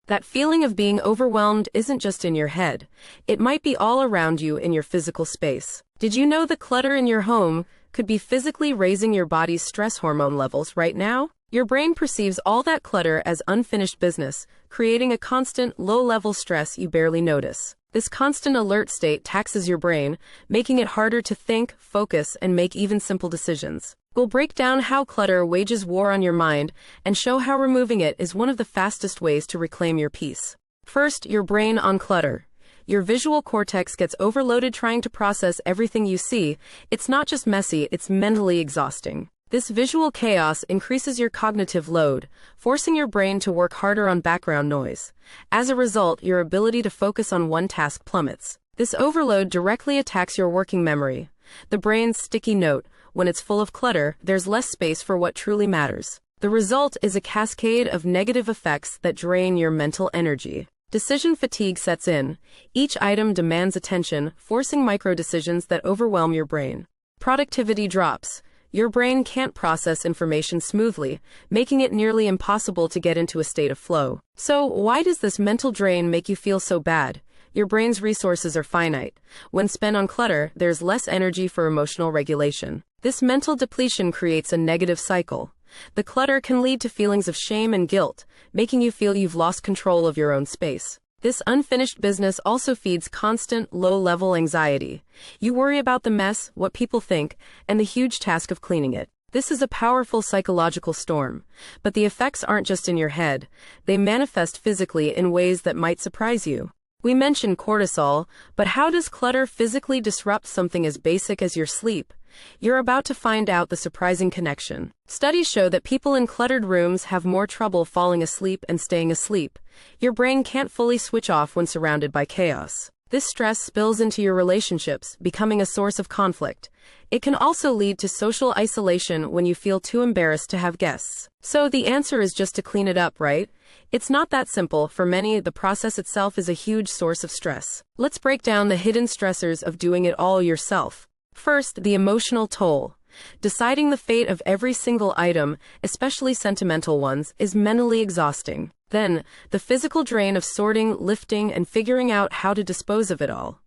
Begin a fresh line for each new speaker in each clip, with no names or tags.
That feeling of being overwhelmed isn't just in your head. It might be all around you in your physical space. Did you know the clutter in your home could be physically raising your body's stress hormone levels right now? Your brain perceives all that clutter as unfinished business, creating a constant, low-level stress you barely notice. This constant alert state taxes your brain, making it harder to think, focus, and make even simple decisions. We'll break down how clutter wages war on your mind and show how removing it is one of the fastest ways to reclaim your peace. First, your brain on clutter. Your visual cortex gets overloaded trying to process everything you see. It's not just messy, it's mentally exhausting. This visual chaos increases your cognitive load, forcing your brain to work harder on background noise. As a result, your ability to focus on one task plummets. This overload directly attacks your working memory. The brain's sticky note: when it's full of clutter, there's less space for what truly matters. The result is a cascade of negative effects that drain your mental energy. Decision fatigue sets in. Each item demands attention, forcing micro-decisions that overwhelm your brain. Productivity drops. Your brain can't process information smoothly, making it nearly impossible to get into a state of flow. So, why does this mental drain make you feel so bad? Your brain's resources are finite. When spent on clutter, there's less energy for emotional regulation. This mental depletion creates a negative cycle. The clutter can lead to feelings of shame and guilt, making you feel you've lost control of your own space. This unfinished business also feeds constant, low-level anxiety. You worry about the mess, what people think, and the huge task of cleaning it. This is a powerful psychological storm. But the effects aren't just in your head. They manifest physically in ways that might surprise you. We mentioned cortisol, but how does clutter physically disrupt something as basic as your sleep? You're about to find out the surprising connection. Studies show that people in cluttered rooms have more trouble falling asleep and staying asleep. Your brain can't fully switch off when surrounded by chaos. This stress spills into your relationships, becoming a source of conflict. It can also lead to social isolation when you feel too embarrassed to have guests. So the answer is just to clean it up, right? It's not that simple. For many, the process itself is a huge source of stress. Let's break down the hidden stressors of doing it all yourself. First, the emotional toll. Deciding the fate of every single item, especially sentimental ones, is mentally exhausting. Then, the physical drain of sorting, lifting, and figuring out how to dispose of it all.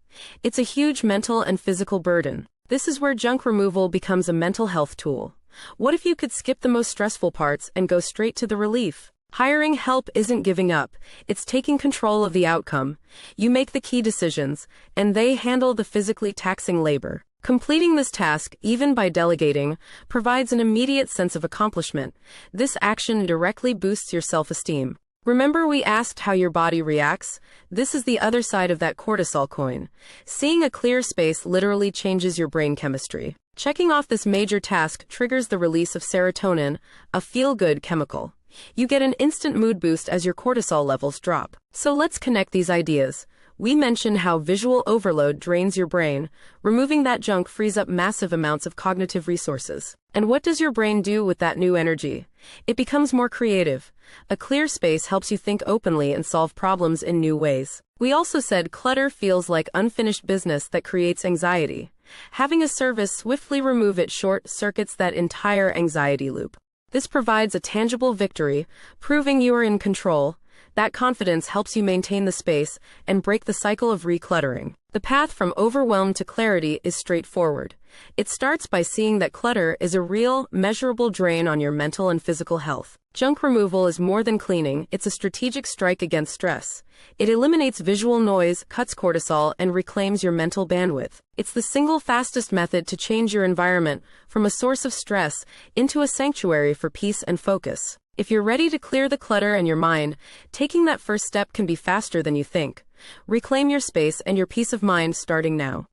It's a huge mental and physical burden. This is where junk removal becomes a mental health tool. What if you could skip the most stressful parts and go straight to the relief? Hiring help isn't giving up. It's taking control of the outcome. You make the key decisions, and they handle the physically taxing labor. Completing this task, even by delegating, provides an immediate sense of accomplishment. This action directly boosts your self-esteem. Remember we asked how your body reacts? This is the other side of that cortisol coin. Seeing a clear space literally changes your brain chemistry. Checking off this major task triggers the release of serotonin, a feel-good chemical. You get an instant mood boost as your cortisol levels drop. So let's connect these ideas. We mentioned how visual overload drains your brain. Removing that junk frees up massive amounts of cognitive resources. And what does your brain do with that new energy? It becomes more creative. A clear space helps you think openly and solve problems in new ways. We also said clutter feels like unfinished business that creates anxiety. Having a service swiftly remove it short-circuits that entire anxiety loop. This provides a tangible victory, proving you are in control. That confidence helps you maintain the space and break the cycle of recluttering. The path from overwhelm to clarity is straightforward. It starts by seeing that clutter is a real, measurable drain on your mental and physical health. Junk removal is more than cleaning, it's a strategic strike against stress. It eliminates visual noise, cuts cortisol, and reclaims your mental bandwidth. It's the single fastest method to change your environment from a source of stress into a sanctuary for peace and focus. If you're ready to clear the clutter in your mind, taking that first step can be faster than you think. Reclaim your space and your peace of mind starting now.